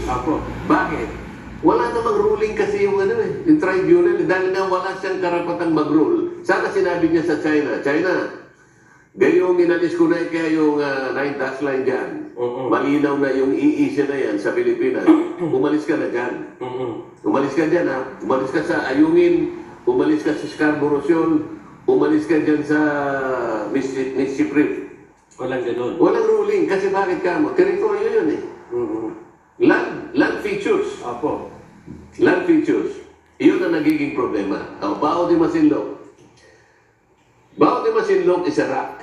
Apo. Bakit? Wala namang ruling kasi yung yung tribunal. Dahil nga wala siyang karapatang mag-rule. Sana sinabi niya sa China, China, gayong inalis ko na kaya yung 9 line dyan. Malinaw na yung EEC na yan sa Pilipinas. Umalis ka na dyan. Umalis ka dyan ha. Umalis ka sa Ayungin. Umalis ka sa Scarborough Shoal. Umalis ka dyan sa Mississippi Reef. Walang ganun. Walang ruling. Kasi bakit ka mo? Teritoryo yun eh. Land features. Apo. Land features. Iyon ang nagiging problema. Ang Bao de Masinloc. Bao de Masinloc is a rock.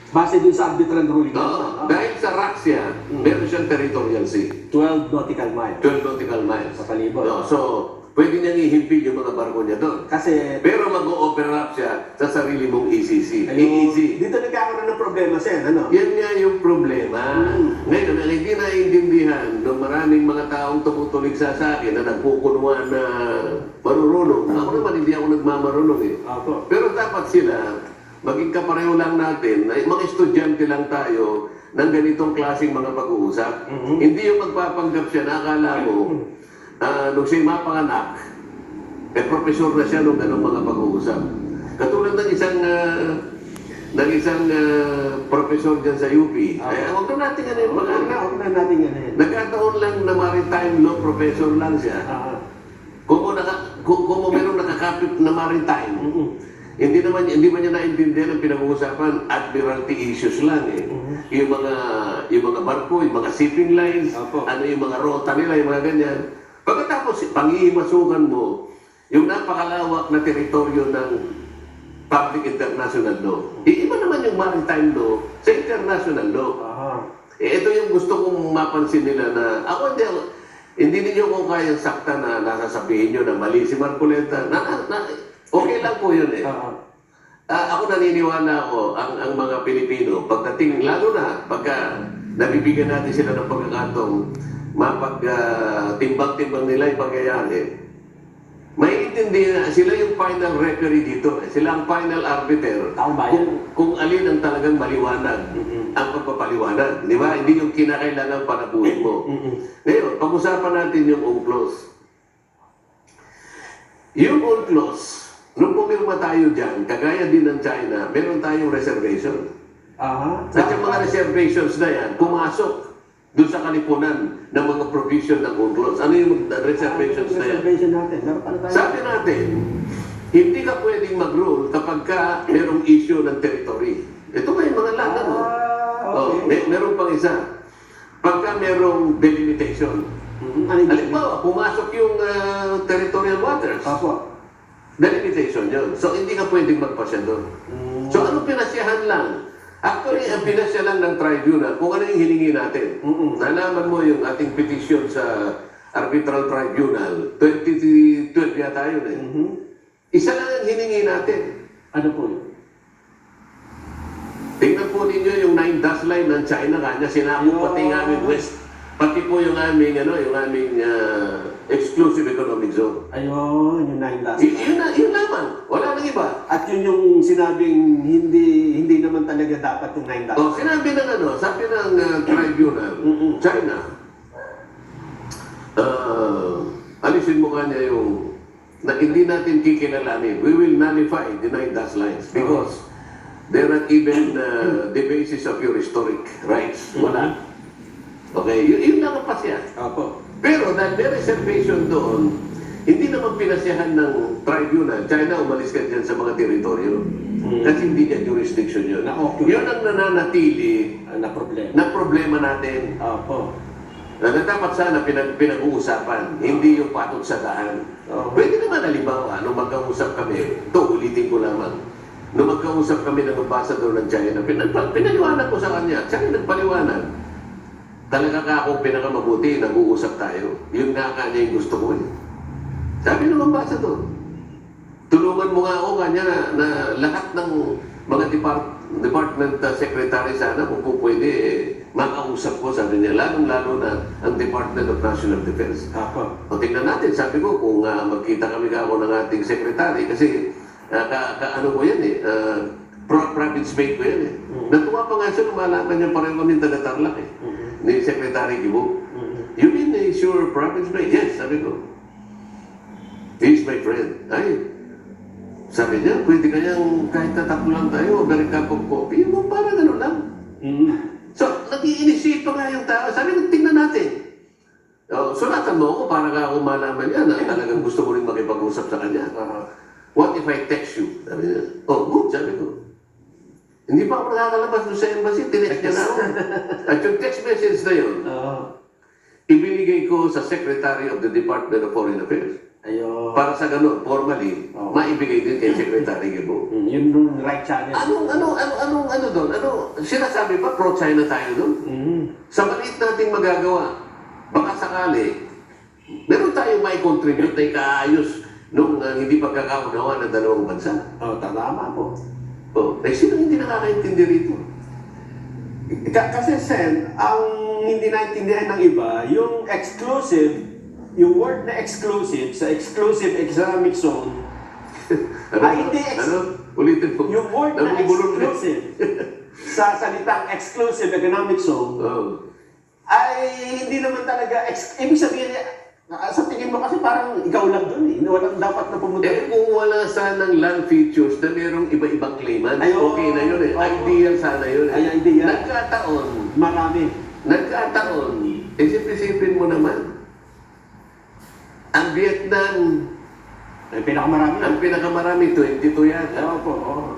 Base din sa arbitral ruling. Dahil sa rocks yan, meron siyang territorial sea. 12 nautical miles. 12 nautical miles. Sa palibot. So, pwede niyang ihimpil yung mga barko niya doon. Kasi, Pero mag-o-overlap siya sa sarili mong ECC. ayun, EEZ. dito nagkakaroon ng problema siya, ano? Yan nga yung problema. Ngayon, ang hindi naiintindihan ng maraming mga taong tumutulig sa akin na nagpupunuan na marunong. Ako naman, hindi ako nagmamarunong eh. Apo. Pero dapat sila, maging kapareho lang natin, na mga estudyante lang tayo ng ganitong klaseng mga pag-uusap. Hindi yung magpapanggap siya na akala mo, nung siya mapanganak, profesor na siya nung ganong mga pag-uusap. Katulad ng isang profesor dyan sa UP. Huwag na natin ano yung pangalan. Huwag na natin yan. Nagkataon lang na maritime law professor lang siya. Kung meron nakakapit na maritime, hindi ba niya naintindihan ang pinag-uusapan? Admiralty issues lang eh. Yung mga barko, yung mga shipping lines, ano yung mga rota nila, yung mga ganyan. Pagkatapos, pangihimasukan mo yung napakalawak na teritoryo ng public international law. Iba naman yung maritime law sa international law. Ito yung gusto kong mapansin nila na hindi ninyo ko kayang sakta na nasasabihin nyo na mali si Marcoleta. Okay lang po yun eh. Ako naniniwala ako, ang mga Pilipino, pagdating, lalo na, pagka nabibigyan natin sila ng pagkakatong mapag-timbang-timbang nila yung pangyayari, maiintindihan na sila yung final referee dito. Sila ang final arbiter kung alin ang talagang maliwanag ang pagpapaliwanag. Di ba? Hindi yung kinakailangan panabuhin mo. Ngayon, pag-usapan natin yung UNCLOS. Yung UNCLOS, nung pumirma tayo dyan, kagaya din ng China, meron tayong reservation. At yung mga reservations na yan, pumasok doon sa kalipunan ng mga provision ng UNCLOS. Ano yung reservations na yan? Reservation natin. Sabi natin, hindi ka pwedeng mag-rule kapag ka merong issue ng territory. Ito nga yung mga lagan mo. Meron pang isa. Pagka merong delimitation. Halimbawa, pumasok yung territorial waters. Delimitation yun. So, hindi ka pwedeng magpasya doon. So, ano pinasyahan lang? Actually, ang pinasya lang ng tribunal, kung ano yung hiningi natin. Nalaman mo yung ating petition sa arbitral tribunal, 2012 yata yun eh. Isa lang ang hiningi natin. Ano po yun? Tingnan po ninyo yung 9 line ng China, kanya sinakop pati ng aming west. Pati po yung aming, exclusive economic zone. Ayun, yung 9 last. Yun lamang. Wala nang iba. At yun yung sinabing hindi naman talaga dapat yung 9 last. Sinabi ng sabi ng tribunal, China, alisin mo kanya yung na hindi natin kikilalanin. We will nullify the 9 lines because they're not even the basis of your historic rights. Wala. Okay, yun lang ang pasya. Pero dahil may reservation doon, hindi naman pinasyahan ng tribunal. China, umalis ka dyan sa mga teritoryo. Kasi hindi niya jurisdiction yun. Yun ang nananatili na problema natin. Na dapat sana pinag-uusapan, hindi yung patong sa daan. Pwede naman halimbawa, nung magkausap kami, ito ulitin ko lamang, nung magkausap kami ng ambassador ng China, pinaliwanag ko sa kanya, siya nagpaliwanag. Talaga ka akong pinakamabuti, nag-uusap tayo. Yun nga kanya yung gusto ko eh. Sabi ng ambassador, tulungan mo nga ako kanya na lahat ng mga department secretary sana kung pwede makausap ko, sabi niya, lalong-lalo na ang Department of National Defense. O tingnan natin, sabi ko, kung magkita kami ako ng ating secretary, kasi ano ko yan eh, province mate ko yan eh. Natuwa pa nga siya nung malaman niya pareho kami taga-Tarlac eh. Ni Secretary Gibo. Yun your province, mate? Yes, sabi ko. He's my friend. Ay, sabi niya, pwede kayang kahit tatakbo lang tayo, over a cup of coffee. Yung parang ano lang. So, nag-i-initiate pa nga yung tao. Sabi ko, tingnan natin. Oh, sulatan mo ako para ka ako malaman niya na talagang gusto ko rin makipag-usap sa kanya. What if I text you? Sabi niya, oh, good, sabi ko. Hindi pa ako nakakalabas doon sa embassy, tinext niya na ako. At yung text message na yun, ibinigay ko sa Secretary of the Department of Foreign Affairs. Ayun. Para sa ganun, formally, maibigay din kay Secretary Gibo. Yun yung right channel. Ano doon? Sinasabi ba pro-China tayo doon? Sa maliit nating magagawa, baka sakali, meron tayong may contribute na ikaayos nung hindi pagkakaunawa ng dalawang bansa. Tama po. Sino hindi nakakaintindi rito? Kasi Sen, ang hindi naintindihan ng iba, yung exclusive, yung word na exclusive sa exclusive economic zone, hindi Ulitin po. yung word na Nabubulol exclusive sa salitang exclusive economic zone, ay hindi naman talaga, ibig sabihin, sa tingin mo kasi parang ikaw lang dun eh, walang dapat na pumunta. Kung wala sanang land features na merong iba-ibang claimant, okay na yun eh. Ideal sana yun eh. Ay, ideal. Nagkataon, isip-isipin mo naman, ang Vietnam, ang pinakamarami, 22 yan.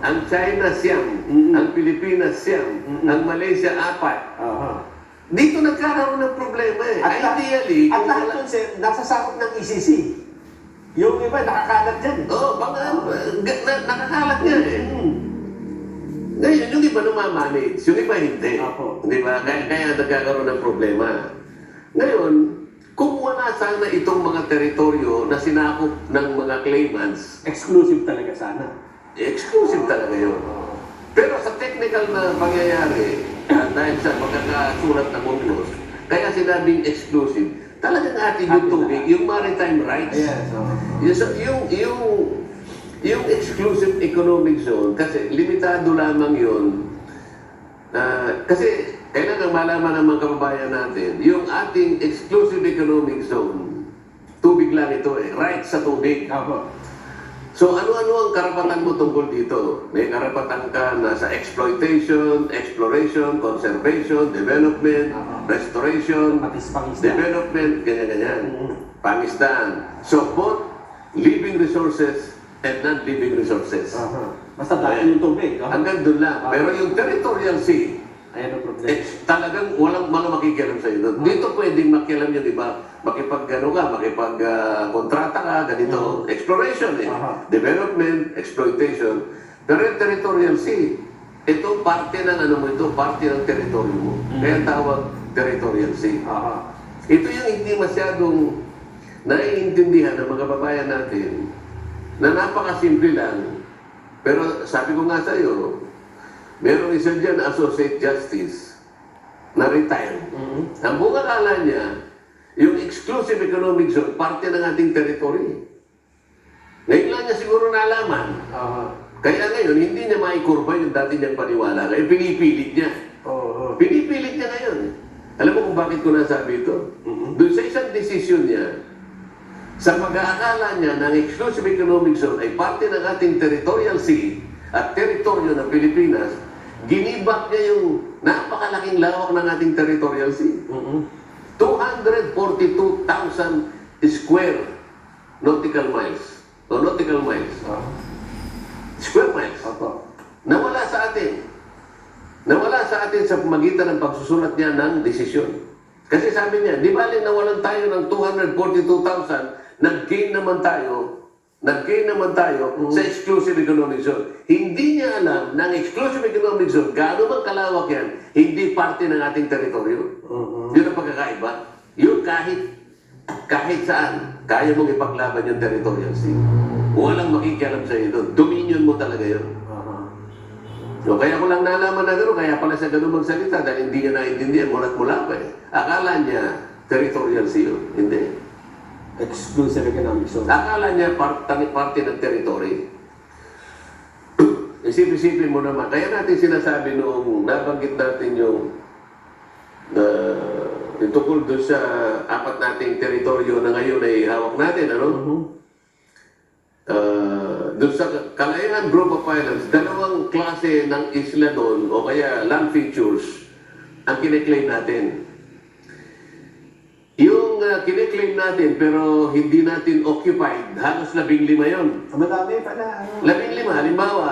Ang China, siyam. Ang Pilipinas, siyam. Ang Malaysia, 4. Dito nagkakaroon ng problema eh. Ideally, at lahat yun, Sen, nasasakop ng ECC. Yung iba, nakakalat dyan. Nakakalat nga eh. Ngayon, yung iba namamanage, yung iba hindi. Di ba? Kaya nagkakaroon ng problema. Ngayon, kung wala sana itong mga teritoryo na sinakop ng mga claimants, exclusive talaga sana. Exclusive talaga yun. Pero sa technical na pangyayari, dahil sa pagkakasulat ng UNCLOS, kaya sinabing exclusive, talagang atin yung tubig, yung maritime rights. Yung exclusive economic zone, kasi limitado lamang yun, kasi kailangan malaman ng mga kababayan natin, yung ating exclusive economic zone, tubig lang ito eh, rights sa tubig. So ano-ano ang karapatan mo tungkol dito? May karapatan ka na sa exploitation, exploration, conservation, development, restoration, development, ganyan-ganyan. Pangistaan. So both living resources and non-living resources. Basta dahil yung tubig. Hanggang doon lang. Pero yung territorial sea, talagang walang mga makikialam sa iyo. Dito pwedeng makialam yung iba, makipag-kontrata ka, ganito. Exploration eh. Development, exploitation. Pero yung territorial sea, ito parte ng ano mo ito, parte ng territoryo mo. Kaya tawag territorial sea. Ito yung hindi masyadong naiintindihan ng mga kababayan natin na napakasimple lang. Pero sabi ko nga sa iyo, merong isa dyan, Associate Justice, na retire. Ang buong akala niya, yung exclusive economic zone, parte ng ating territory. Ngayon lang niya siguro nalaman. Kaya ngayon, hindi niya maikurba yung dati niyang paniwala. Kaya pinipilit niya. Pinipilit niya ngayon. Alam mo kung bakit ko nasabi ito? Doon sa isang desisyon niya, sa pag-aakala niya ng exclusive economic zone ay parte ng ating territorial sea at teritoryo ng Pilipinas, ginibak niya yung napakalaking lawak ng ating territorial sea. 242,000 square nautical miles. O nautical miles. Square miles. Nawala sa atin. Nawala sa atin sa pamagitan ng pagsusulat niya ng desisyon. Kasi sabi niya, di bali nawalan tayo ng 242,000, nag-gain naman tayo sa exclusive economic zone. Hindi niya alam na ang exclusive economic zone, gaano man kalawak yan, hindi parte ng ating teritoryo. Yun ang pagkakaiba. Yun kahit saan, kaya mong ipaglaban yung territorial sea. Walang makikialam sa iyo doon. Dominion mo talaga yun. So, kaya ko lang nalaman na gano'n, kaya pala siya gano'n magsalita dahil hindi niya naintindihan, mulat mula pa eh. Akala niya territorial sea yun. Hindi. Exclusive economic zone. Akala niya parte ng territory. Isip-isipin mo naman. Kaya natin sinasabi noong nabanggit natin yung yung tungkol doon sa apat nating teritoryo na ngayon ay hawak natin, ano? Doon sa Kalayaan Group of Islands, dalawang klase ng isla doon o kaya land features ang kiniklaim natin. Yung kiniklaim natin pero hindi natin occupied, halos 15 yon. Madami pala. 15, halimbawa,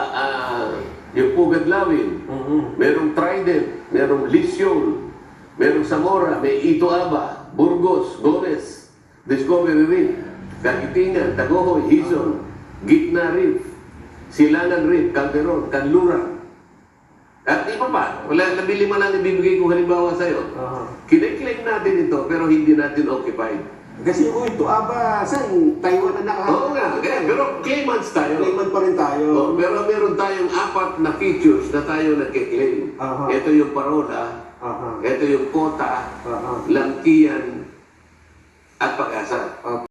yung Pugad Lawin, merong Trident, merong Lisyon, merong Zamora, may Ito Aba, Burgos, Gomez, Discovery Reef, Kagitingan, Dagohoy, Hizon, Gitna Reef, Silangan Reef, Calderon, Canluran. At iba pa, wala 15 lang ibibigay ko halimbawa sa'yo. Kiniklaim natin ito pero hindi natin occupied. Kasi yung Ito Aba, saan? Taiwan na Oo nga, kaya, pero claimants tayo. Claimant pa rin tayo. Oh, pero meron tayong 4 na features na tayo nagkiklaim. Ito yung Parola, ito yung Kota, Langkian,